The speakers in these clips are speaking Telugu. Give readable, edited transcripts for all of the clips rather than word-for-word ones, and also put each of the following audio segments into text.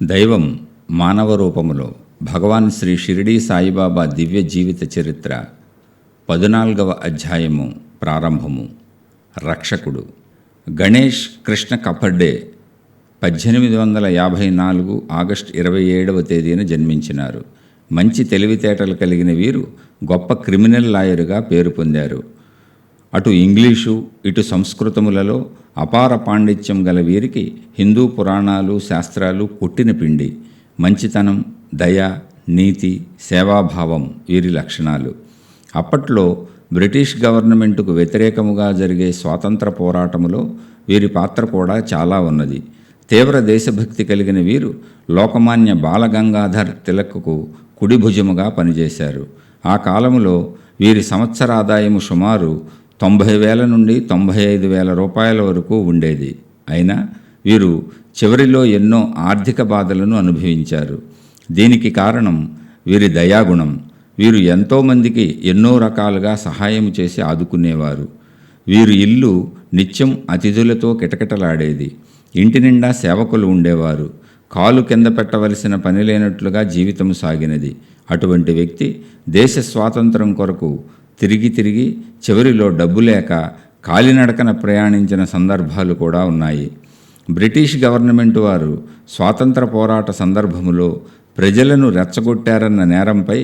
దైవం మానవ రూపములో భగవాన్ శ్రీ షిరిడీ సాయిబాబా దివ్య జీవిత చరిత్ర 14వ అధ్యాయము ప్రారంభము. రక్షకుడు గణేష్ కృష్ణ కపర్డే 1854 ఆగస్టు 27వ తేదీన జన్మించినారు. మంచి తెలివితేటలు కలిగిన వీరు గొప్ప క్రిమినల్ లాయరుగా పేరు పొందారు. అటు ఇంగ్లీషు ఇటు సంస్కృతములలో అపార పాండిత్యం గల వీరికి హిందూ పురాణాలు శాస్త్రాలు కొట్టిన పిండి. మంచితనం, దయ, నీతి, సేవాభావం వీరి లక్షణాలు. అప్పట్లో బ్రిటిష్ గవర్నమెంటుకు వ్యతిరేకముగా జరిగే స్వాతంత్ర పోరాటములో వీరి పాత్ర కూడా చాలా ఉన్నది. తీవ్ర దేశభక్తి కలిగిన వీరు లోకమాన్య బాలగంగాధర్ తిలక్కు కుడి భుజముగా పనిచేశారు. ఆ కాలములో వీరి సంవత్సరాదాయము సుమారు 90,000 నుండి 95,000 రూపాయల వరకు ఉండేది. అయినా వీరు చివరిలో ఎన్నో ఆర్థిక బాధలను అనుభవించారు. దీనికి కారణం వీరి దయాగుణం. వీరు ఎంతోమందికి ఎన్నో రకాలుగా సహాయం చేసి ఆదుకునేవారు. వీరి ఇల్లు నిత్యం అతిథులతో కిటకిటలాడేది. ఇంటి నిండా సేవకులు ఉండేవారు. కాలు కింద పెట్టవలసిన పని లేనట్లుగా జీవితం సాగినది. అటువంటి వ్యక్తి దేశ స్వాతంత్రం కొరకు తిరిగి చివరిలో డబ్బు లేక కాలినడకన ప్రయాణించిన సందర్భాలు కూడా ఉన్నాయి. బ్రిటిష్ గవర్నమెంట్ వారు స్వాతంత్ర పోరాట సందర్భములో ప్రజలను రెచ్చగొట్టారన్న నేరంపై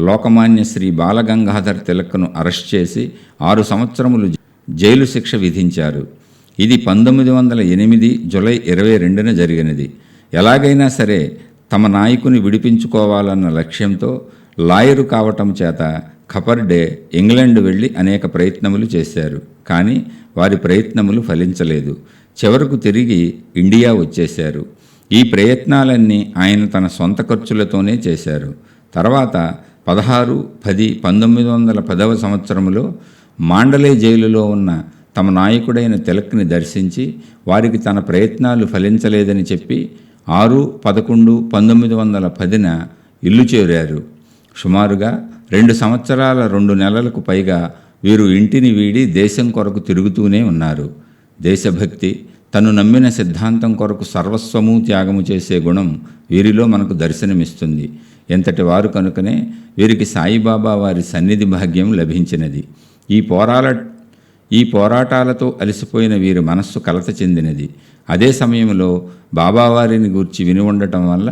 లోకమాన్య శ్రీ బాలగంగాధర్ తిలక్ను అరెస్ట్ చేసి 6 సంవత్సరములు జైలు శిక్ష విధించారు. ఇది 1908 జూలై 22న జరిగినది. ఎలాగైనా సరే తమ నాయకుని విడిపించుకోవాలన్న లక్ష్యంతో లాయరు కావటం చేత కపర్డే ఇంగ్లాండ్ వెళ్ళి అనేక ప్రయత్నములు చేశారు. కానీ వారి ప్రయత్నములు ఫలించలేదు. చివరకు తిరిగి ఇండియా వచ్చేశారు. ఈ ప్రయత్నాలన్నీ ఆయన తన సొంత ఖర్చులతోనే చేశారు. తర్వాత 1910 సంవత్సరంలో మాండలే జైలులో ఉన్న తమ నాయకుడైన తిలక్ని దర్శించి వారికి తన ప్రయత్నాలు ఫలించలేదని చెప్పి 6/11/1910న ఇల్లు చేరారు. సుమారుగా 2 సంవత్సరాల 2 నెలలకు పైగా వీరు ఇంటిని వీడి దేశం కొరకు తిరుగుతూనే ఉన్నారు. దేశభక్తి, తను నమ్మిన సిద్ధాంతం కొరకు సర్వస్వము త్యాగము చేసే గుణం వీరిలో మనకు దర్శనమిస్తుంది. ఎంతటి వారు కనుకనే వీరికి సాయిబాబా వారి సన్నిధి భాగ్యం లభించినది. ఈ పోరాటాలతో అలసిపోయిన వీరి మనస్సు కలత చెందినది. అదే సమయంలో బాబావారిని గూర్చి విని ఉండటం వల్ల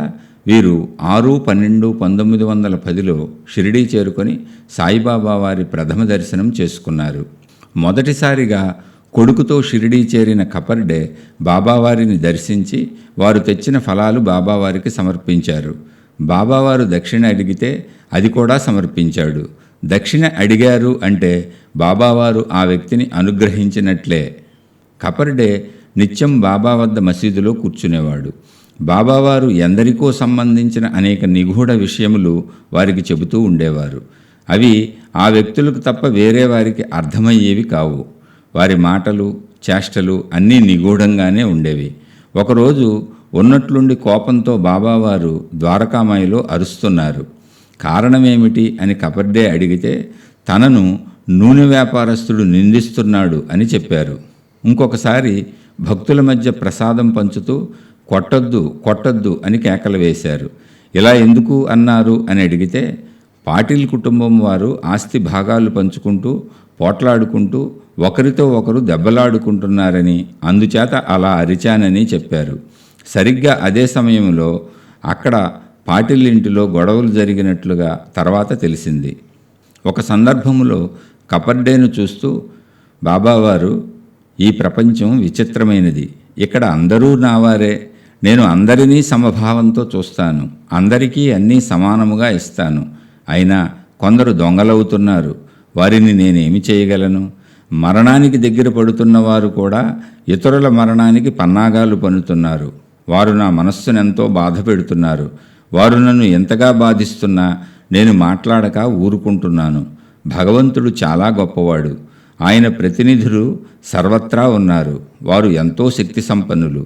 వీరు 6/12/1910లో షిరిడీ చేరుకొని సాయిబాబా వారి ప్రథమ దర్శనం చేసుకున్నారు. మొదటిసారిగా కొడుకుతో షిరిడీ చేరిన కపర్డే బాబావారిని దర్శించి వారు తెచ్చిన ఫలాలు బాబావారికి సమర్పించారు. బాబావారు దక్షిణ అడిగితే అది కూడా సమర్పించాడు. దక్షిణ అడిగారు అంటే బాబావారు ఆ వ్యక్తిని అనుగ్రహించినట్లే. కపర్డే నిత్యం బాబా వద్ద మసీదులో కూర్చునేవాడు. బాబావారు ఎందరికో సంబంధించిన అనేక నిగూఢ విషయములు వారికి చెబుతూ ఉండేవారు. అవి ఆ వ్యక్తులకు తప్ప వేరే వారికి అర్థమయ్యేవి కావు. వారి మాటలు, చేష్టలు అన్నీ నిగూఢంగానే ఉండేవి. ఒకరోజు ఉన్నట్లుండి కోపంతో బాబావారు ద్వారకామాయిలో అరుస్తున్నారు. కారణమేమిటి అని కపర్డే అడిగితే తనను నూనె వ్యాపారస్తుడు నిందిస్తున్నాడు అని చెప్పారు. ఇంకొకసారి భక్తుల మధ్య ప్రసాదం పంచుతూ కొట్టొద్దు అని కేకలు వేశారు. ఇలా ఎందుకు అన్నారు అని అడిగితే పాటిల్ కుటుంబం వారు ఆస్తి భాగాలు పంచుకుంటూ పోట్లాడుకుంటూ ఒకరితో ఒకరు దెబ్బలాడుకుంటున్నారని, అందుచేత అలా అరిచానని చెప్పారు. సరిగ్గా అదే సమయంలో అక్కడ పాటిల్ ఇంటిలో గొడవలు జరిగినట్లుగా తర్వాత తెలిసింది. ఒక సందర్భంలో కపర్డేను చూస్తూ బాబావారు, ఈ ప్రపంచం విచిత్రమైనది. ఇక్కడ అందరూ నావారే. నేను అందరినీ సమభావంతో చూస్తాను. అందరికీ అన్నీ సమానముగా ఇస్తాను. అయినా కొందరు దొంగలవుతున్నారు. వారిని నేనేమి చేయగలను? మరణానికి దగ్గర పడుతున్నవారు కూడా ఇతరుల మరణానికి పన్నాగాలు పన్నుతున్నారు. వారు నా మనస్సునెంతో బాధ పెడుతున్నారు. వారు నన్ను ఎంతగా బాధిస్తున్నా నేను మాట్లాడక ఊరుకుంటున్నాను. భగవంతుడు చాలా గొప్పవాడు. ఆయన ప్రతినిధులు సర్వత్రా ఉన్నారు. వారు ఎంతో శక్తి సంపన్నులు.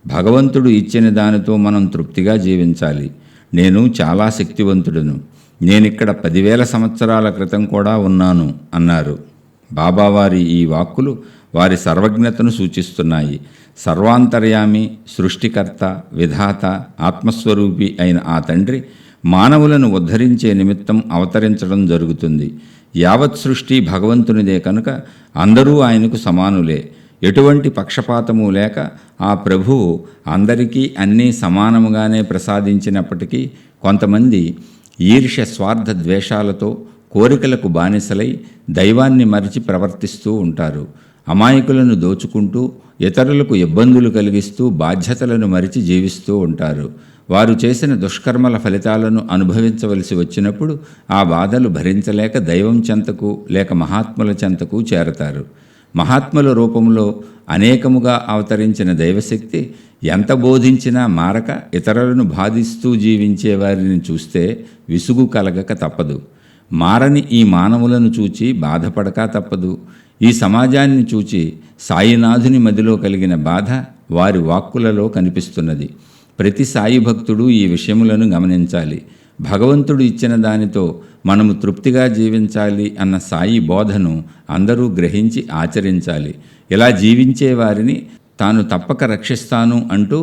భగవంతుడు ఇచ్చిన దానితో మనం తృప్తిగా జీవించాలి. నేను చాలా శక్తివంతుడును. నేనిక్కడ 10,000 సంవత్సరాల క్రితం కూడా ఉన్నాను అన్నారు. బాబావారి ఈ వాక్కులు వారి సర్వజ్ఞతను సూచిస్తున్నాయి. సర్వాంతర్యామి, సృష్టికర్త, విధాత, ఆత్మస్వరూపి అయిన ఆ తండ్రి మానవులను ఉద్ధరించే నిమిత్తం అవతరించడం జరుగుతుంది. యావత్ సృష్టి భగవంతునిదే కనుక అందరూ ఆయనకు సమానులే. ఎటువంటి పక్షపాతము లేక ఆ ప్రభువు అందరికీ అన్నీ సమానముగానే ప్రసాదించినప్పటికీ కొంతమంది ఈర్ష్య, స్వార్థ ద్వేషాలతో కోరికలకు బానిసలై దైవాన్ని మరిచి ప్రవర్తిస్తూ ఉంటారు. అమాయకులను దోచుకుంటూ, ఇతరులకు ఇబ్బందులు కలిగిస్తూ, బాధ్యతలను మరిచి జీవిస్తూ ఉంటారు. వారు చేసిన దుష్కర్మల ఫలితాలను అనుభవించవలసి వచ్చినప్పుడు ఆ బాధలు భరించలేక దైవం చెంతకు లేక మహాత్ముల చెంతకు చేరతారు. మహాత్ముల రూపంలో అనేకముగా అవతరించిన దైవశక్తి ఎంత బోధించినా మారక ఇతరులను బాధిస్తూ జీవించే వారిని చూస్తే విసుగు కలగక తప్పదు. మారని ఈ మానవులను చూచి బాధపడక తప్పదు. ఈ సమాజాన్ని చూచి సాయినాథుని మదిలో కలిగిన బాధ వారి వాక్కులలో కనిపిస్తున్నది. ప్రతి సాయి భక్తుడు ఈ విషయములను గమనించాలి. భగవంతుడు ఇచ్చిన దానితో మనము తృప్తిగా జీవించాలి అన్న సాయి బోధను అందరూ గ్రహించి ఆచరించాలి. ఇలా జీవించే వారిని తాను తప్పక రక్షిస్తాను అంటూ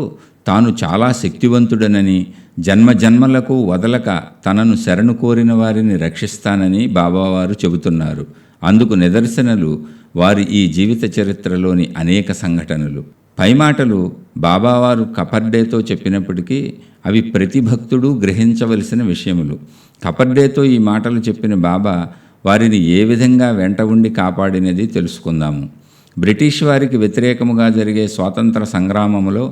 తాను చాలా శక్తివంతుడనని, జన్మజన్మలకు వదలక తనను శరణు కోరిన వారిని రక్షిస్తానని బాబావారు చెబుతున్నారు. అందుకు నిదర్శనలు వారి ఈ జీవిత చరిత్రలోని అనేక సంఘటనలు. పైమాటలు బాబావారు కపర్డేతో చెప్పినప్పటికీ అవి ప్రతి భక్తుడు గ్రహించవలసిన విషయములు. కపర్డేతో ఈ మాటలు చెప్పిన బాబా వారిని ఏ విధంగా వెంట ఉండి కాపాడినది తెలుసుకుందాము. బ్రిటిష్ వారికి వ్యతిరేకముగా జరిగే స్వాతంత్ర సంగ్రామంలో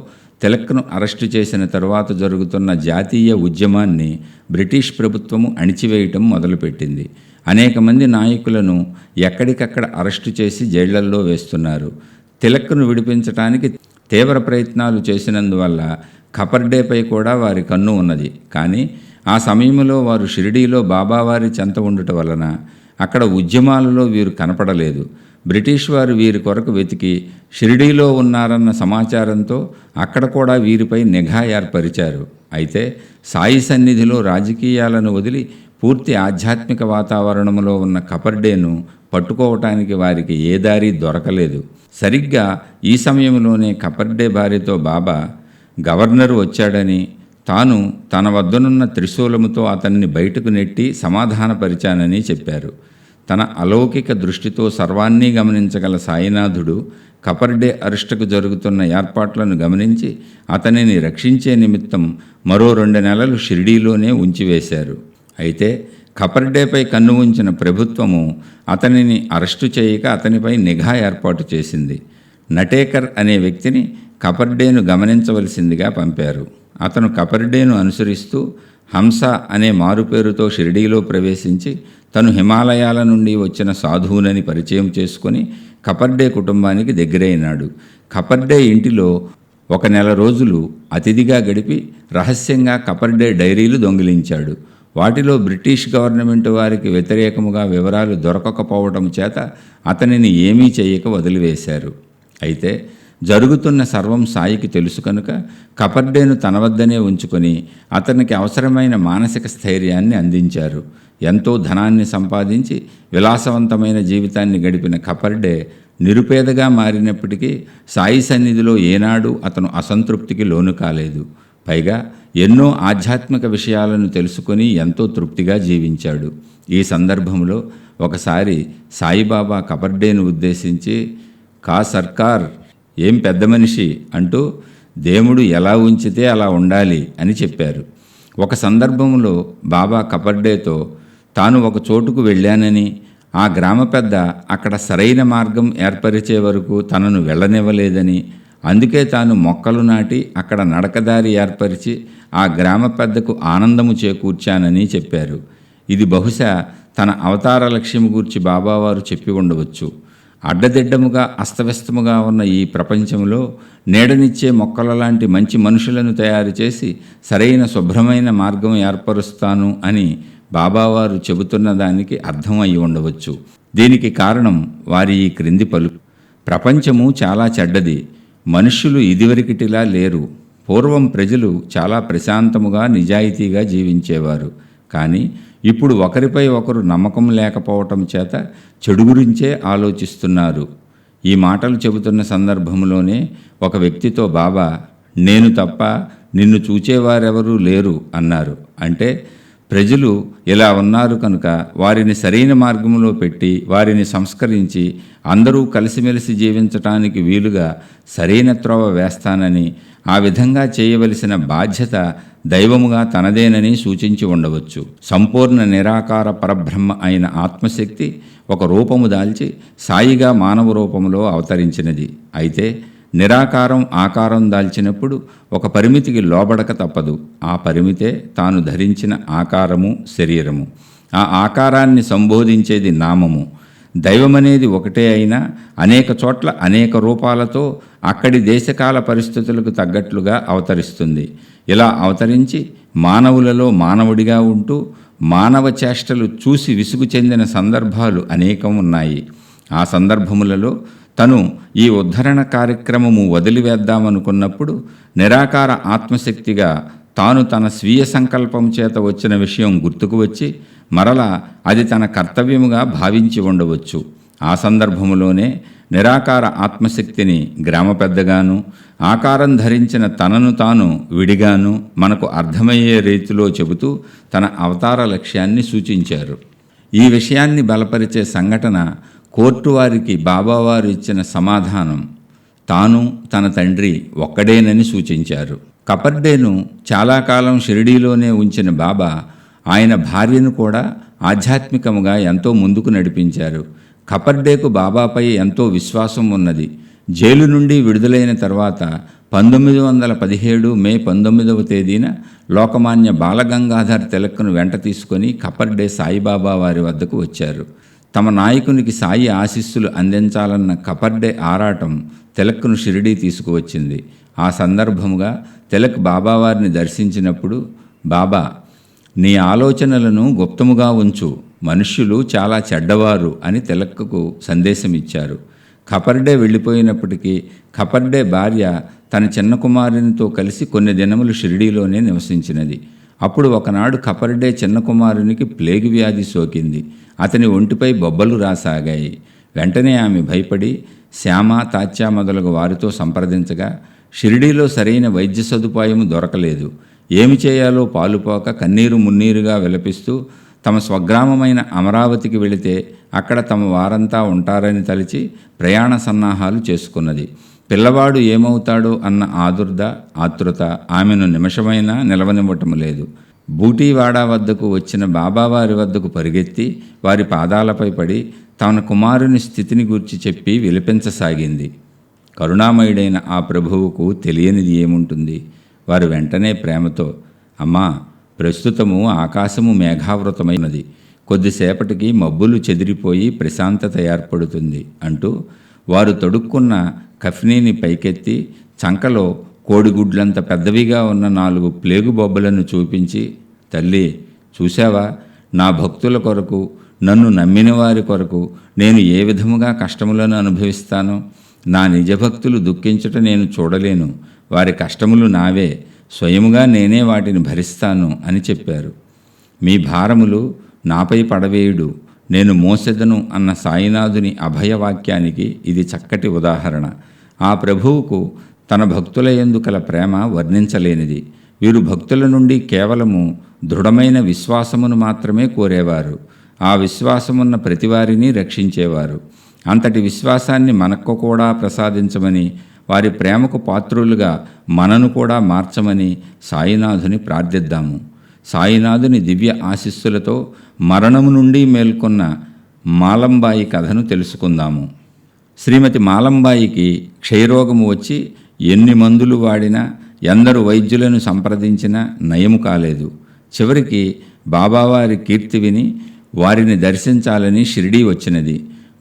తిలక్ను అరెస్టు చేసిన తరువాత జరుగుతున్న జాతీయ ఉద్యమాన్ని బ్రిటిష్ ప్రభుత్వము అణిచివేయటం మొదలుపెట్టింది. అనేక మంది నాయకులను ఎక్కడికక్కడ అరెస్టు చేసి జైళ్లల్లో వేస్తున్నారు. తిలక్ను విడిపించటానికి తీవ్ర ప్రయత్నాలు చేసినందువల్ల కపర్డేపై కూడా వారి కన్ను ఉన్నది. కానీ ఆ సమయంలో వారు షిరిడీలో బాబావారి చెంత ఉండుట వలన అక్కడ ఉద్యమాలలో వీరు కనపడలేదు. బ్రిటిష్ వారు వీరి కొరకు వెతికి షిరిడీలో ఉన్నారన్న సమాచారంతో అక్కడ కూడా వీరిపై నిఘా ఏర్పరిచారు. అయితే సాయి సన్నిధిలో రాజకీయాలను వదిలి పూర్తి ఆధ్యాత్మిక వాతావరణంలో ఉన్న కపర్డేను పట్టుకోవటానికి వారికి ఏ దారి దొరకలేదు. సరిగ్గా ఈ సమయంలోనే కపర్డే భార్యతో బాబా గవర్నరు వచ్చాడని, తాను తన వద్దనున్న త్రిశూలముతో అతన్ని బయటకు నెట్టి సమాధానపరిచానని చెప్పారు. తన అలౌకిక దృష్టితో సర్వాన్ని గమనించగల సాయినాథుడు కపర్డే అరెస్టుకు జరుగుతున్న ఏర్పాట్లను గమనించి అతనిని రక్షించే నిమిత్తం మరో 2 నెలలు షిరిడీలోనే ఉంచివేశారు. అయితే కపర్డేపై కన్ను ఉంచిన ప్రభుత్వము అతనిని అరెస్టు చేయక అతనిపై నిఘా ఏర్పాటు చేసింది. నటేకర్ అనే వ్యక్తిని కపర్డేను గమనించవలసిందిగా పంపారు. అతను కపర్డేను అనుసరిస్తూ హంస అనే మారుపేరుతో షిరిడీలో ప్రవేశించి తను హిమాలయాల నుండి వచ్చిన సాధువునని పరిచయం చేసుకొని కపర్డే కుటుంబానికి దగ్గరైనాడు. కపర్డే ఇంటిలో 1 నెల రోజులు అతిథిగా గడిపి రహస్యంగా కపర్డే డైరీలు దొంగిలించాడు. వాటిలో బ్రిటిష్ గవర్నమెంట్ వారికి వ్యతిరేకముగా వివరాలు దొరకకపోవడం చేత అతనిని ఏమీ చేయక వదిలివేశారు. అయితే జరుగుతున్న సర్వం సాయికి తెలుసు కనుక కపర్డేను తన వద్దనే ఉంచుకొని అతనికి అవసరమైన మానసిక స్థైర్యాన్ని అందించారు. ఎంతో ధనాన్ని సంపాదించి విలాసవంతమైన జీవితాన్ని గడిపిన కపర్డే నిరుపేదగా మారినప్పటికీ సాయి సన్నిధిలో ఏనాడు అతను అసంతృప్తికి లోను కాలేదు. పైగా ఎన్నో ఆధ్యాత్మిక విషయాలను తెలుసుకొని ఎంతో తృప్తిగా జీవించాడు. ఈ సందర్భంలో ఒకసారి సాయిబాబా కపర్డేను ఉద్దేశించి, కా సర్కార్, ఏం పెద్ద మనిషి అంటూ దేవుడు ఎలా ఉంచితే అలా ఉండాలి అని చెప్పారు. ఒక సందర్భంలో బాబా కపర్డేతో తాను ఒక చోటుకు వెళ్ళానని, ఆ గ్రామ పెద్ద అక్కడ సరైన మార్గం ఏర్పరిచే వరకు తనను వెళ్ళనివ్వలేదని, అందుకే తాను మొక్కలు నాటి అక్కడ నడకదారి ఏర్పరిచి ఆ గ్రామ పెద్దకు ఆనందము చేకూర్చానని చెప్పారు. ఇది బహుశా తన అవతార లక్ష్యం గూర్చి బాబావారు చెప్పి ఉండవచ్చు. అడ్డదిడ్డముగా అస్తవ్యస్తముగా ఉన్న ఈ ప్రపంచంలో నీడనిచ్చే మొక్కల లాంటి మంచి మనుషులను తయారు చేసి సరైన శుభ్రమైన మార్గం ఏర్పరుస్తాను అని బాబావారు చెబుతున్న దానికి అర్థం అయి ఉండవచ్చు. దీనికి కారణం వారి ఈ క్రింది పలుకు: ప్రపంచము చాలా చెడ్డది, మనుష్యులు ఇదివరకటిలా లేరు. పూర్వం ప్రజలు చాలా ప్రశాంతముగా నిజాయితీగా జీవించేవారు. కానీ ఇప్పుడు ఒకరిపై ఒకరు నమ్మకం లేకపోవటం చేత చెడు గురించే ఆలోచిస్తున్నారు. ఈ మాటలు చెబుతున్న సందర్భంలోనే ఒక వ్యక్తితో బాబా, నేను తప్ప నిన్ను చూచేవారెవరూ లేరు అన్నారు. అంటే ప్రజలు ఇలా ఉన్నారు కనుక వారిని సరైన మార్గంలో పెట్టి వారిని సంస్కరించి అందరూ కలిసిమెలిసి జీవించటానికి వీలుగా సరైన త్రోవ వేస్తానని, ఆ విధంగా చేయవలసిన బాధ్యత దైవముగా తనదేనని సూచించి ఉండవచ్చు. సంపూర్ణ నిరాకార పరబ్రహ్మ అయిన ఆత్మశక్తి ఒక రూపము దాల్చి సాయిగా మానవ రూపంలో అవతరించినది. అయితే నిరాకారం ఆకారం దాల్చినప్పుడు ఒక పరిమితికి లోబడక తప్పదు. ఆ పరిమితే తాను ధరించిన ఆకారము, శరీరము. ఆ ఆకారాన్ని సంబోధించేది నామము. దైవమనేది ఒకటే అయినా అనేక చోట్ల అనేక రూపాలతో అక్కడి దేశకాల పరిస్థితులకు తగ్గట్లుగా అవతరిస్తుంది. ఇలా అవతరించి మానవులలో మానవుడిగా ఉంటూ మానవ చేష్టలు చూసి విసుగు చెందిన సందర్భాలు అనేకం ఉన్నాయి. ఆ సందర్భములలో తను ఈ ఉద్ధరణ కార్యక్రమము వదిలివేద్దామనుకున్నప్పుడు నిరాకార ఆత్మశక్తిగా తాను తన స్వీయ సంకల్పం చేత వచ్చిన విషయం గుర్తుకు వచ్చి మరలా అది తన కర్తవ్యముగా భావించి ఉండవచ్చు. ఆ సందర్భములోనే నిరాకార ఆత్మశక్తిని గ్రామ పెద్దగాను, ఆకారం ధరించిన తనను తాను విడిగాను మనకు అర్థమయ్యే రీతిలో చెబుతూ తన అవతార లక్ష్యాన్ని సూచించారు. ఈ విషయాన్ని బలపరిచే సంఘటన కోర్టు వారికి బాబావారు ఇచ్చిన సమాధానం. తాను తన తండ్రి ఒక్కడేనని సూచించారు. కపర్డేను చాలా కాలం షిరిడీలోనే ఉంచిన బాబా ఆయన భార్యను కూడా ఆధ్యాత్మికముగా ఎంతో ముందుకు నడిపించారు. కపర్డేకు బాబాపై ఎంతో విశ్వాసం ఉన్నది. జైలు నుండి విడుదలైన తర్వాత 1917 మే 19వ తేదీన లోకమాన్య బాలగంగాధర్ తిలక్ను వెంట తీసుకొని కపర్డే సాయిబాబా వారి వద్దకు వచ్చారు. తమ నాయకునికి సాయి ఆశీస్సులు అందించాలన్న కపర్డే ఆరాటం తిలక్ను షిరిడీ తీసుకువచ్చింది. ఆ సందర్భముగా తిలక్ బాబావారిని దర్శించినప్పుడు, బాబా, నీ ఆలోచనలను గుప్తముగా ఉంచు, మనుష్యులు చాలా చెడ్డవారు అని తిలక్కు సందేశం ఇచ్చారు. కపర్డే వెళ్ళిపోయినప్పటికీ కపర్డే భార్య తన చిన్న కుమారునితో కలిసి కొన్ని దినములు షిరిడీలోనే నివసించినది. అప్పుడు ఒకనాడు కపర్డే చిన్న కుమారునికి ప్లేగు వ్యాధి సోకింది. అతని ఒంటిపై బొబ్బలు రాసాగాయి. వెంటనే ఆమె భయపడి శ్యామ, తాత్యా మొదలగు వారితో సంప్రదించగా షిరిడీలో సరైన వైద్య సదుపాయం దొరకలేదు. ఏమి చేయాలో పాలుపోక కన్నీరు మున్నీరుగా విలపిస్తూ తమ స్వగ్రామమైన అమరావతికి వెళితే అక్కడ తమ వారంతా ఉంటారని తలిచి ప్రయాణ సన్నాహాలు చేసుకున్నది. పిల్లవాడు ఏమవుతాడో అన్న ఆతృత ఆమెను నిమిషమైనా నిలవనివ్వటం లేదు. బూటీవాడా వద్దకు వచ్చిన బాబావారి వద్దకు పరిగెత్తి వారి పాదాలపై పడి తన కుమారుని స్థితిని గూర్చి చెప్పి విలపించసాగింది. కరుణామయుడైన ఆ ప్రభువుకు తెలియనిది ఏముంటుంది? వారు వెంటనే ప్రేమతో, అమ్మా, ప్రస్తుతము ఆకాశము మేఘావృతమైనది, కొద్దిసేపటికి మబ్బులు చెదిరిపోయి ప్రశాంతత ఏర్పడుతుంది అంటూ వారు తొడుక్కున్న కఫ్నీని పైకెత్తి చంకలో కోడిగుడ్లంత పెద్దవిగా ఉన్న 4 ప్లేగు బొబ్బలను చూపించి, తల్లి, చూశావా, నా భక్తుల కొరకు, నన్ను నమ్మిన వారి కొరకు నేను ఏ విధముగా కష్టములను అనుభవిస్తానో. నా నిజభక్తులు దుఃఖించుట నేను చూడలేను. వారి కష్టములు నావే, స్వయముగా నేనే వాటిని భరిస్తాను అని చెప్పారు. మీ భారములు నాపై పడవేయుడు, నేను మోసెదను అన్న సాయినాథుని అభయవాక్యానికి ఇది చక్కటి ఉదాహరణ. ఆ ప్రభువుకు తన భక్తుల యందు కల ప్రేమ వర్ణించలేనిది. వీరు భక్తుల నుండి కేవలము దృఢమైన విశ్వాసమును మాత్రమే కోరేవారు. ఆ విశ్వాసమున్న ప్రతివారిని రక్షించేవారు. అంతటి విశ్వాసాన్ని మనకు కూడా ప్రసాదించమని, వారి ప్రేమకు పాత్రులుగా మనను కూడా మార్చమని సాయినాథుని ప్రార్థిద్దాము. సాయినాథుని దివ్య ఆశీస్సులతో మరణము నుండి మేల్కొన్న మాలంబాయి కథను తెలుసుకుందాము. శ్రీమతి మాలంబాయికి క్షయరోగము వచ్చి ఎన్ని మందులు వాడినా, ఎందరు వైద్యులను సంప్రదించినా నయము కాలేదు. చివరికి బాబావారి కీర్తి విని వారిని దర్శించాలని షిరిడీ వచ్చినది.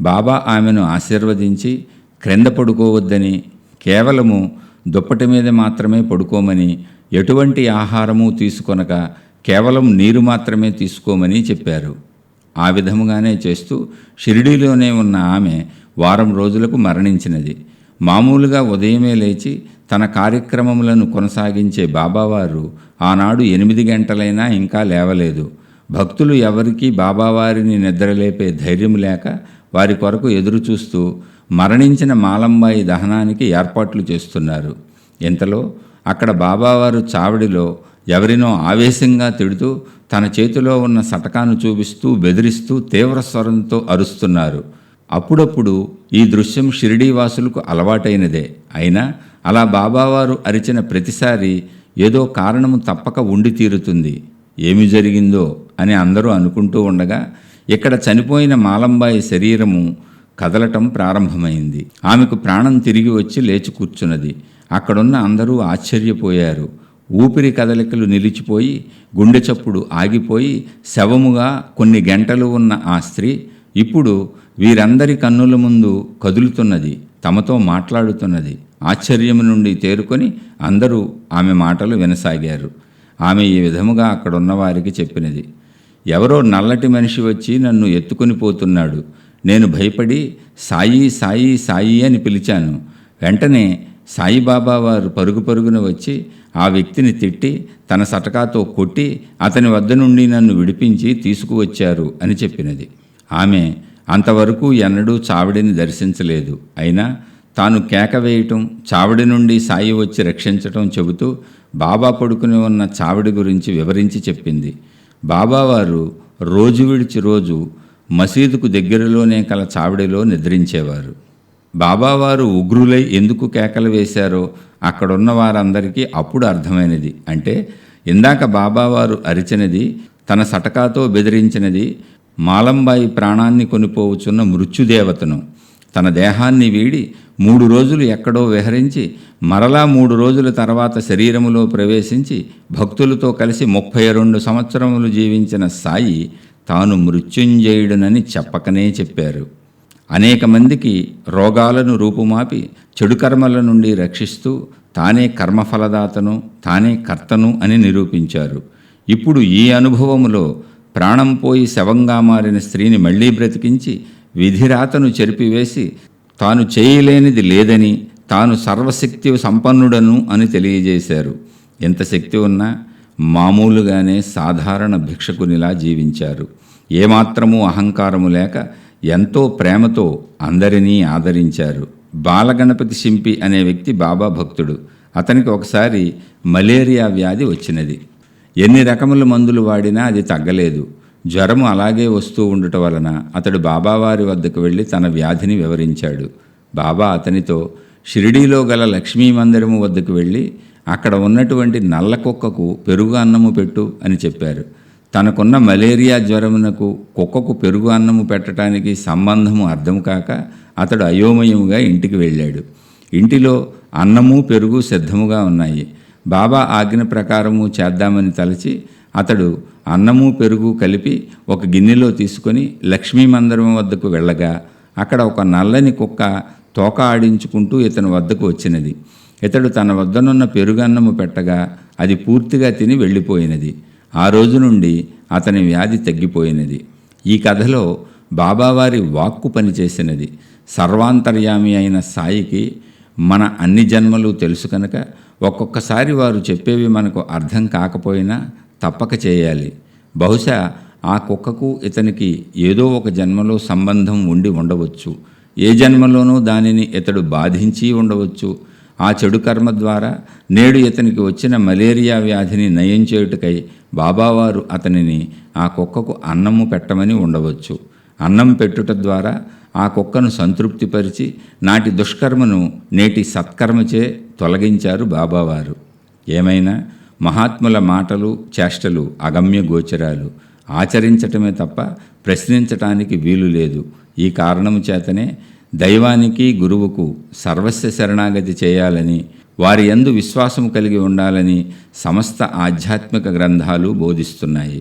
బాబా ఆమెను ఆశీర్వదించి క్రింద పడుకోవద్దని, కేవలము దుప్పటి మీద మాత్రమే పడుకోమని, ఎటువంటి ఆహారము తీసుకొనక కేవలం నీరు మాత్రమే తీసుకోమని చెప్పారు. ఆ విధముగానే చేస్తూ షిరిడీలోనే ఉన్న ఆమె వారం రోజులకు మరణించినది. మామూలుగా ఉదయమే లేచి తన కార్యక్రమములను కొనసాగించే బాబావారు ఆనాడు 8 గంటలైనా ఇంకా లేవలేదు. భక్తులు ఎవరికీ బాబావారిని నిద్రలేపే ధైర్యం లేక వారి కొరకు ఎదురుచూస్తూ మరణించిన మాలంబాయి దహనానికి ఏర్పాట్లు చేస్తున్నారు. ఇంతలో అక్కడ బాబావారు చావడిలో ఎవరినో ఆవేశంగా తిడుతూ తన చేతిలో ఉన్న సటకాను చూపిస్తూ బెదిరిస్తూ తీవ్ర స్వరంతో అరుస్తున్నారు. అప్పుడప్పుడు ఈ దృశ్యం షిరిడీవాసులకు అలవాటైనదే. అయినా అలా బాబావారు అరిచిన ప్రతిసారి ఏదో కారణము తప్పక ఉండి తీరుతుంది. ఏమి జరిగిందో అని అందరూ అనుకుంటూ ఉండగా ఇక్కడ చనిపోయిన మాలంబాయి శరీరము కదలటం ప్రారంభమైంది. ఆమెకు ప్రాణం తిరిగి వచ్చి లేచి కూర్చున్నది. అక్కడున్న అందరూ ఆశ్చర్యపోయారు. ఊపిరి కదలికలు నిలిచిపోయి గుండె చప్పుడు ఆగిపోయి శవముగా కొన్ని గంటలు ఉన్న ఆ స్త్రీ ఇప్పుడు వీరందరి కన్నుల ముందు కదులుతున్నది, తమతో మాట్లాడుతున్నది. ఆశ్చర్యము నుండి తేరుకొని అందరూ ఆమె మాటలు వినసాగారు. ఆమె ఈ విధముగా అక్కడున్న వారికి చెప్పినది: ఎవరో నల్లటి మనిషి వచ్చి నన్ను ఎత్తుకొని పోతున్నాడు. నేను భయపడి సాయి సాయి సాయి అని పిలిచాను. వెంటనే సాయిబాబా వారు పరుగు పరుగున వచ్చి ఆ వ్యక్తిని తిట్టి తన సటకాతో కొట్టి అతని వద్ద నుండి నన్ను విడిపించి తీసుకువచ్చారు అని చెప్పినది. ఆమె అంతవరకు ఎన్నడూ చావిడిని దర్శించలేదు. అయినా తాను కేక వేయటం, చావిడి నుండి సాయి వచ్చి రక్షించటం చెబుతూ బాబా పడుకుని ఉన్న చావిడి గురించి వివరించి చెప్పింది. బాబావారు రోజు విడిచి రోజు మసీదుకు దగ్గరలోనే కల చావిడిలో నిద్రించేవారు. బాబావారు ఉగ్రులై ఎందుకు కేకలు వేశారో అక్కడున్న వారందరికీ అప్పుడు అర్థమైనది. అంటే ఇందాక బాబావారు అరిచినది, తన సటకాతో బెదిరించినది మాలంబాయి ప్రాణాన్ని కొనిపోవచున్న మృత్యుదేవతను. తన దేహాన్ని వీడి 3 రోజులు ఎక్కడో విహరించి మరలా 3 రోజుల తర్వాత శరీరములో ప్రవేశించి భక్తులతో కలిసి 32 సంవత్సరములు జీవించిన సాయి తాను మృత్యుంజయుడునని చెప్పకనే చెప్పారు. అనేక మందికి రోగాలను రూపుమాపి చెడు కర్మల నుండి రక్షిస్తూ తానే కర్మఫలదాతను, తానే కర్తను అని నిరూపించారు. ఇప్పుడు ఈ అనుభవములో ప్రాణం పోయి శవంగా మారిన స్త్రీని మళ్లీ బ్రతికించి విధిరాతను చెరిపివేసి తాను చేయలేనిది లేదని, తాను సర్వశక్తి సంపన్నుడను అని తెలియజేశారు. ఎంత శక్తి ఉన్నా మామూలుగానే సాధారణ భిక్షకునిలా జీవించారు. ఏమాత్రమూ అహంకారము లేక ఎంతో ప్రేమతో అందరినీ ఆదరించారు. బాలగణపతి శింపి అనే వ్యక్తి బాబా భక్తుడు. అతనికి ఒకసారి మలేరియా వ్యాధి వచ్చినది. ఎన్ని రకముల మందులు వాడినా అది తగ్గలేదు. జ్వరము అలాగే వస్తూ ఉండటం వలన అతడు బాబావారి వద్దకు వెళ్ళి తన వ్యాధిని వివరించాడు. బాబా అతనితో షిరిడీలో గల లక్ష్మీ మందిరము వద్దకు వెళ్ళి అక్కడ ఉన్నటువంటి నల్ల కుక్కకు పెరుగు అన్నము పెట్టు అని చెప్పారు. తనకున్న మలేరియా జ్వరమునకు కుక్కకు పెరుగు అన్నము పెట్టడానికి సంబంధము అర్థం కాక అతడు అయోమయముగా ఇంటికి వెళ్ళాడు. ఇంటిలో అన్నము పెరుగు సిద్ధముగా ఉన్నాయి. బాబా ఆజ్ఞ ప్రకారము చేద్దామని తలచి అతడు అన్నము పెరుగు కలిపి ఒక గిన్నెలో తీసుకొని లక్ష్మీ మందిరం వద్దకు వెళ్ళగా అక్కడ ఒక నల్లని కుక్క తోక ఆడించుకుంటూ ఇతని వద్దకు వచ్చినది. ఇతడు తన వద్దనున్న పెరుగన్నము పెట్టగా అది పూర్తిగా తిని వెళ్ళిపోయినది. ఆ రోజు నుండి అతని వ్యాధి తగ్గిపోయినది. ఈ కథలో బాబావారి వాక్కు పనిచేసినది. సర్వాంతర్యామి అయిన సాయికి మన అన్ని జన్మలు తెలుసు కనుక ఒక్కొక్కసారి వారు చెప్పేవి మనకు అర్థం కాకపోయినా తప్పక చేయాలి. బహుశా ఆ కుక్కకు ఇతనికి ఏదో ఒక జన్మలో సంబంధం ఉండి ఉండవచ్చు. ఏ జన్మలోనూ దానిని ఇతడు బాధించి ఉండవచ్చు. ఆ చెడు కర్మ ద్వారా నేడు ఇతనికి వచ్చిన మలేరియా వ్యాధిని నయం చేయుటకై బాబావారు అతనిని ఆ కుక్కకు అన్నము పెట్టమని ఉండవచ్చు. అన్నం పెట్టుట ద్వారా ఆ కుక్కను సంతృప్తిపరిచి నాటి దుష్కర్మను నేటి సత్కర్మచే తొలగించారు బాబావారు. ఏమైనా మహాత్ముల మాటలు చేష్టలు అగమ్య గోచరాలు. ఆచరించటమే తప్ప ప్రశ్నించటానికి వీలు లేదు. ఈ కారణము చేతనే దైవానికి గురువుకు సర్వస్వ శరణాగతి చేయాలని, వారి యందు విశ్వాసము కలిగి ఉండాలని సమస్త ఆధ్యాత్మిక గ్రంథాలు బోధిస్తున్నాయి.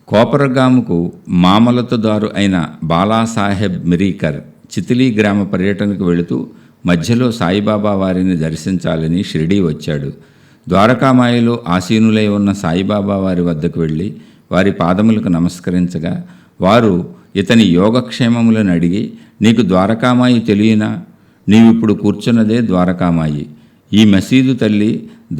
కోపరగాముకు మామలతుదారు అయిన బాలాసాహెబ్ మిరీకర్ చితిలీ గ్రామ పర్యటనకు వెళుతూ మధ్యలో సాయిబాబా వారిని దర్శించాలని షిరిడీ వచ్చాడు. ద్వారకామాయిలో ఆసీనులై ఉన్న సాయిబాబా వారి వద్దకు వెళ్ళి వారి పాదములకు నమస్కరించగా వారు ఇతని యోగక్షేమములను అడిగి, నీకు ద్వారకామాయి తెలియనా? నీవిప్పుడు కూర్చున్నదే ద్వారకామాయి. ఈ మసీదు తల్లి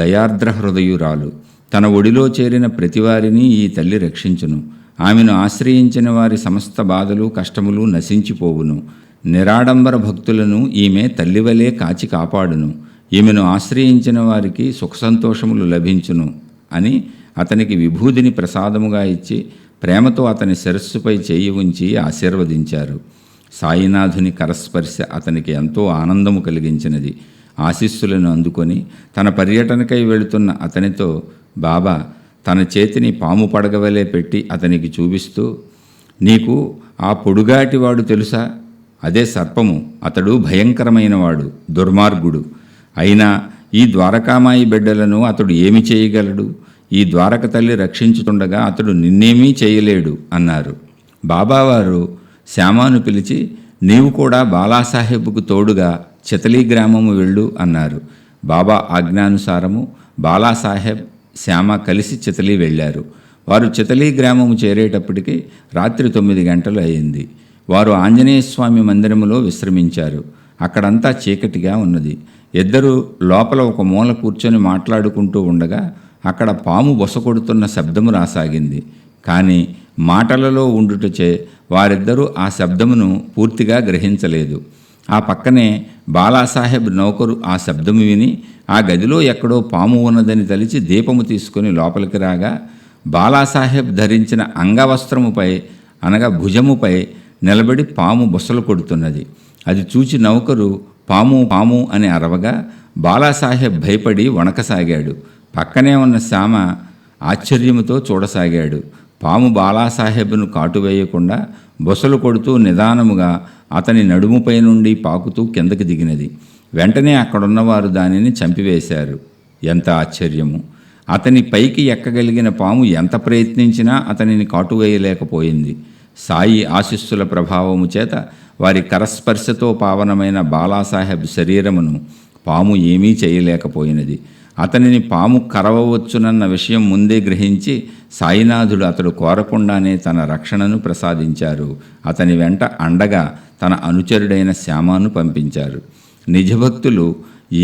దయార్ద్ర హృదయురాలు. తన ఒడిలో చేరిన ప్రతివారిని ఈ తల్లి రక్షించును. ఆమెను ఆశ్రయించిన వారి సమస్త బాధలు కష్టములు నశించిపోవును. నిరాడంబర భక్తులను ఈమె తల్లివలే కాచి కాపాడును, ఈమెను ఆశ్రయించిన వారికి సుఖసంతోషములు లభించును అని అతనికి విభూదిని ప్రసాదముగా ఇచ్చి ప్రేమతో అతని శిరస్సుపై చేయి ఉంచి ఆశీర్వదించారు. సాయినాథుని కరస్పర్శ అతనికి ఎంతో ఆనందము కలిగించినది. ఆశీస్సులను అందుకొని తన పర్యటనకై వెళుతున్న అతనితో బాబా తన చేతిని పాము పడగవలే పెట్టి అతనికి చూపిస్తూ, నీకు ఆ పొడుగాటివాడు తెలుసా? అదే సర్పము. అతడు భయంకరమైనవాడు, దుర్మార్గుడు. అయినా ఈ ద్వారకామాయి బిడ్డలను అతడు ఏమి చేయగలడు? ఈ ద్వారక తల్లి రక్షించుతుండగా అతడు నిన్నేమీ చేయలేడు అన్నారు. బాబావారు శ్యామాను పిలిచి, నీవు కూడా బాలాసాహెబ్కు తోడుగా చితలీ గ్రామము వెళ్ళు అన్నారు. బాబా ఆజ్ఞానుసారము బాలాసాహెబ్, శ్యామ కలిసి చితలీ వెళ్ళారు. వారు చితలీ గ్రామము చేరేటప్పటికి రాత్రి 9 గంటలు అయింది. వారు ఆంజనేయస్వామి మందిరములో విశ్రమించారు. అక్కడంతా చీకటిగా ఉన్నది. ఇద్దరూ లోపల ఒక మూల కూర్చొని మాట్లాడుకుంటూ ఉండగా అక్కడ పాము బొసకొడుతున్న శబ్దము రాసాగింది. కానీ మాటలలో ఉండుటచే వారిద్దరూ ఆ శబ్దమును పూర్తిగా గ్రహించలేదు. ఆ పక్కనే బాలాసాహెబ్ నౌకరు ఆ శబ్దము విని ఆ గదిలో ఎక్కడో పాము ఉన్నదని తలిచి దీపము తీసుకుని లోపలికి రాగా బాలాసాహెబ్ ధరించిన అంగవస్త్రముపై అనగా భుజముపై నిలబడి పాము బొసలు కొడుతున్నది. అది చూచి నౌకరు పాము పాము అని అరవగా బాలాసాహెబ్ భయపడి వణకసాగాడు. పక్కనే ఉన్న శ్యామ ఆశ్చర్యముతో చూడసాగాడు. పాము బాలాసాహెబ్ను కాటువేయకుండా బొసలు కొడుతూ నిదానముగా అతని నడుముపై నుండి పాకుతూ కిందకి దిగినది. వెంటనే అక్కడున్నవారు దానిని చంపివేశారు. ఎంత ఆశ్చర్యము! అతని పైకి ఎక్కగలిగిన పాము ఎంత ప్రయత్నించినా అతనిని కాటువేయలేకపోయింది. సాయి ఆశీస్సుల ప్రభావము చేత వారి కరస్పర్శతో పావనమైన బాలాసాహెబ్ శరీరమును పాము ఏమీ చేయలేకపోయినది. అతనిని పాము కరవవచ్చునన్న విషయం ముందే గ్రహించి సాయినాథుడు అతడు కోరకుండానే తన రక్షణను ప్రసాదించారు. అతని వెంట అండగా తన అనుచరుడైన శ్యామాను పంపించారు. నిజభక్తులు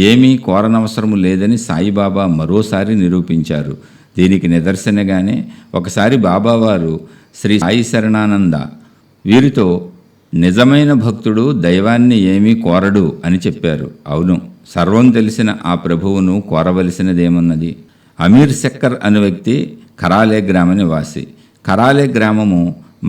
ఏమీ కోరనవసరము లేదని సాయిబాబా మరోసారి నిరూపించారు. దీనికి నిదర్శనగానే ఒకసారి బాబావారు శ్రీ సాయి శరణానంద వీరితో నిజమైన భక్తుడు దైవాన్ని ఏమీ కోరడు అని చెప్పారు. అవును, సర్వం తెలిసిన ఆ ప్రభువును కోరవలసినదేమున్నది? అమీర్ శక్కర్ అనే వ్యక్తి కరాలే గ్రామ నివాసి. కరాలే గ్రామము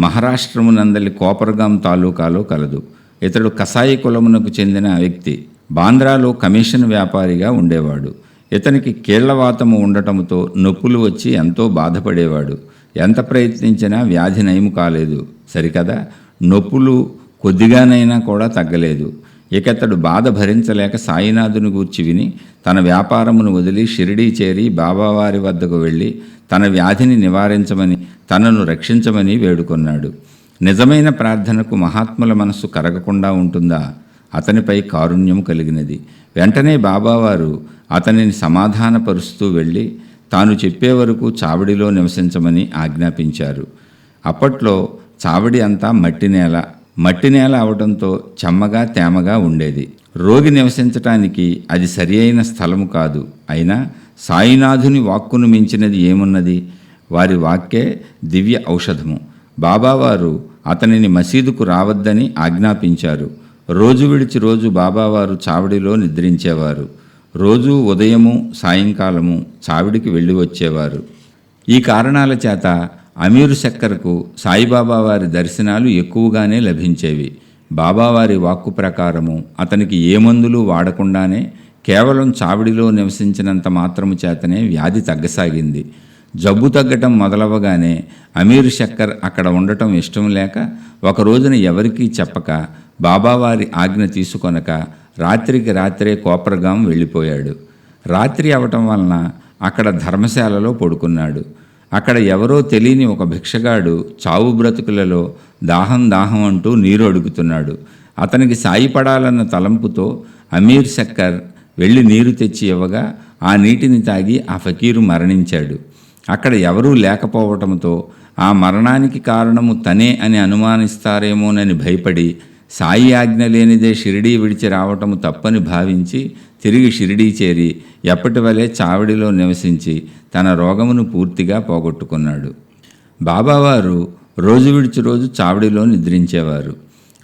మహారాష్ట్రమునందలి కోపర్గాం తాలూకాలో కలదు. ఇతడు కసాయి కులమునకు చెందిన వ్యక్తి. బాంద్రాలో కమిషన్ వ్యాపారిగా ఉండేవాడు. ఇతనికి కీళ్లవాతము ఉండటంతో నొప్పులు వచ్చి ఎంతో బాధపడేవాడు. ఎంత ప్రయత్నించినా వ్యాధి నయము కాలేదు. సరికదా, నొప్పులు కొద్దిగానైనా కూడా తగ్గలేదు. ఇకతడు బాధ భరించలేక సాయినాథుని గూర్చి విని తన వ్యాపారమును వదిలి షిరిడీ చేరి బాబావారి వద్దకు వెళ్ళి తన వ్యాధిని నివారించమని, తనను రక్షించమని వేడుకొన్నాడు. నిజమైన ప్రార్థనకు మహాత్ముల మనస్సు కరగకుండా ఉంటుందా? అతనిపై కారుణ్యము కలిగినది. వెంటనే బాబావారు అతనిని సమాధానపరుస్తూ వెళ్ళి తాను చెప్పే వరకు చావడిలో నివసించమని ఆజ్ఞాపించారు. అప్పట్లో చావడి అంతా మట్టి నేల అవడంతో చెమ్మగా తేమగా ఉండేది. రోగి నివసించటానికి అది సరి అయిన స్థలము కాదు. అయినా సాయినాథుని వాక్కును మించినది ఏమున్నది? వారి వాక్కే దివ్య ఔషధము. బాబావారు అతనిని మసీదుకు రావద్దని ఆజ్ఞాపించారు. రోజు విడిచి రోజు బాబావారు చావడిలో నిద్రించేవారు. రోజు ఉదయము సాయంకాలము చావిడికి వెళ్ళి వచ్చేవారు. ఈ కారణాల చేత అమీరు శక్కర్కు సాయిబాబా వారి దర్శనాలు ఎక్కువగానే లభించేవి. బాబావారి వాక్కు ప్రకారము అతనికి ఏ మందులు వాడకుండానే కేవలం చావిడిలో నివసించినంత మాత్రము చేతనే వ్యాధి తగ్గసాగింది. జబ్బు తగ్గటం మొదలవగానే అమీరు శక్కర్ అక్కడ ఉండటం ఇష్టం లేక ఒక రోజున ఎవరికీ చెప్పక బాబావారి ఆజ్ఞ తీసుకొనక రాత్రికి రాత్రే కోపర్గాం వెళ్ళిపోయాడు. రాత్రి అవటం వలన అక్కడ ధర్మశాలలో పడుకున్నాడు. అక్కడ ఎవరో తెలియని ఒక భిక్షగాడు చావు బ్రతుకులలో దాహం దాహం అంటూ నీరు అడుగుతున్నాడు. అతనికి సాయపడాలన్న తలంపుతో అమీర్ శక్కర్ వెళ్ళి నీరు తెచ్చి ఇవ్వగా ఆ నీటిని తాగి ఆ ఫకీరు మరణించాడు. అక్కడ ఎవరూ లేకపోవటంతో ఆ మరణానికి కారణము తనే అని అనుమానిస్తారేమోనని భయపడి సాయి ఆజ్ఞ లేనిదే షిరిడీ విడిచి రావటము తప్పని భావించి తిరిగి షిరిడీ చేరి ఎప్పటి వలె చావడిలో నివసించి తన రోగమును పూర్తిగా పోగొట్టుకున్నాడు. బాబావారు రోజు విడిచి రోజు చావడిలో నిద్రించేవారు.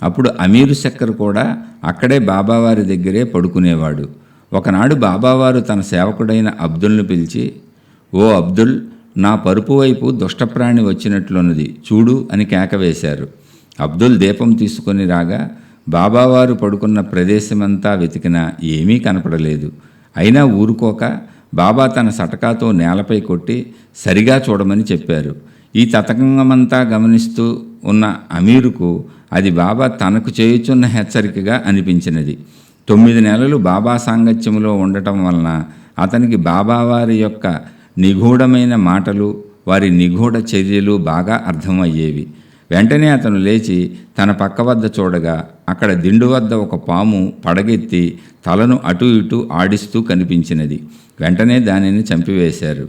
అప్పుడు అమీరు శక్కర్ కూడా అక్కడే బాబావారి దగ్గరే పడుకునేవాడు. ఒకనాడు బాబావారు తన సేవకుడైన అబ్దుల్ను పిలిచి, ఓ అబ్దుల్, నా పరుపు వైపు దుష్టప్రాణి వచ్చినట్లున్నది చూడు అని కేక వేశారు. అబ్దుల్ దీపం తీసుకొని రాగా బాబావారు పడుకున్న ప్రదేశమంతా వెతికినా ఏమీ కనపడలేదు. అయినా ఊరుకోక బాబా తన సటకాతో నేలపై కొట్టి సరిగా చూడమని చెప్పారు. ఈ తతంగమంతా గమనిస్తూ ఉన్న అమీరుకు అది బాబా తనకు చేయుచున్న హెచ్చరికగా అనిపించినది. 9 నెలలు బాబా సాంగత్యంలో ఉండటం వలన అతనికి బాబావారి యొక్క నిగూఢమైన మాటలు, వారి నిగూఢ చర్యలు బాగా అర్థమయ్యేవి. వెంటనే అతను లేచి తన పక్క వద్ద చూడగా అక్కడ దిండు వద్ద ఒక పాము పడగెత్తి తలను అటు ఇటు ఆడిస్తూ కనిపించినది. వెంటనే దానిని చంపివేశారు.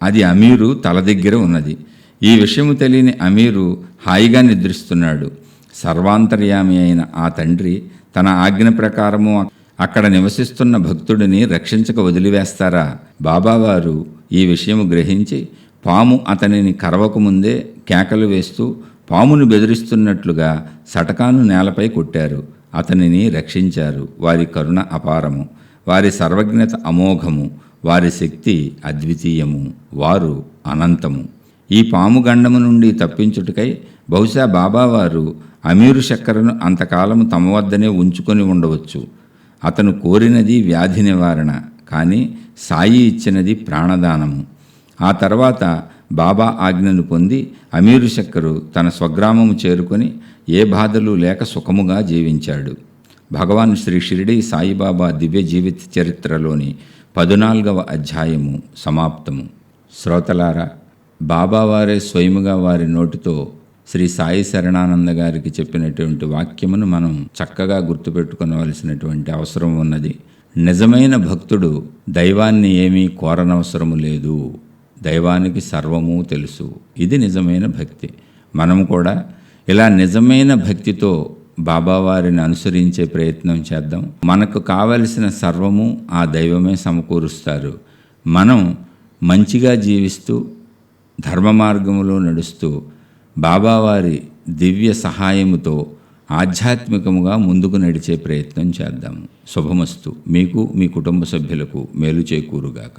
అది అమీరు తల దగ్గర ఉన్నది. ఈ విషయము తెలియని అమీరు హాయిగా నిద్రిస్తున్నాడు. సర్వాంతర్యామి అయిన ఆ తండ్రి తన ఆజ్ఞ ప్రకారము అక్కడ నివసిస్తున్న భక్తుడిని రక్షించక వదిలివేస్తారా? బాబావారు ఈ విషయము గ్రహించి పాము అతనిని కరవకముందే కేకలు వేస్తూ పామును బెదిరిస్తున్నట్లుగా సటకాను నేలపై కొట్టారు. అతనిని రక్షించారు. వారి కరుణ అపారము, వారి సర్వజ్ఞత అమోఘము, వారి శక్తి అద్వితీయము, వారు అనంతము. ఈ పాము గండము నుండి తప్పించుటకై బహుశా బాబావారు అమీరు శక్కరును అంతకాలము తమ వద్దనే ఉంచుకొని ఉండవచ్చు. అతను కోరినది వ్యాధి నివారణ, కానీ సాయి ఇచ్చినది ప్రాణదానము. ఆ తర్వాత బాబా ఆజ్ఞను పొంది అమీరు శక్కరు తన స్వగ్రామము చేరుకొని ఏ బాధలు లేక సుఖముగా జీవించాడు. భగవాన్ శ్రీ షిరిడి సాయిబాబా దివ్య జీవిత చరిత్రలోని 14వ అధ్యాయము సమాప్తము. శ్రోతలారా, బాబావారే స్వయముగా వారి నోటితో శ్రీ సాయి శరణానంద గారికి చెప్పినటువంటి వాక్యమును మనం చక్కగా గుర్తుపెట్టుకోవలసినటువంటి అవసరం ఉన్నది. నిజమైన భక్తుడు దైవాన్ని ఏమీ కోరనవసరము లేదు. దైవానికి సర్వము తెలుసు. ఇది నిజమైన భక్తి. మనం కూడా ఇలా నిజమైన భక్తితో బాబావారిని అనుసరించే ప్రయత్నం చేద్దాం. మనకు కావలసిన సర్వము ఆ దైవమే సమకూరుస్తారు. మనం మంచిగా జీవిస్తూ ధర్మ మార్గములో నడుస్తూ బాబావారి దివ్య సహాయముతో ఆధ్యాత్మికముగా ముందుకు నడిచే ప్రయత్నం చేద్దాము. శుభమస్తు. మీకు, మీ కుటుంబ సభ్యులకు మేలు చేకూరుగాక.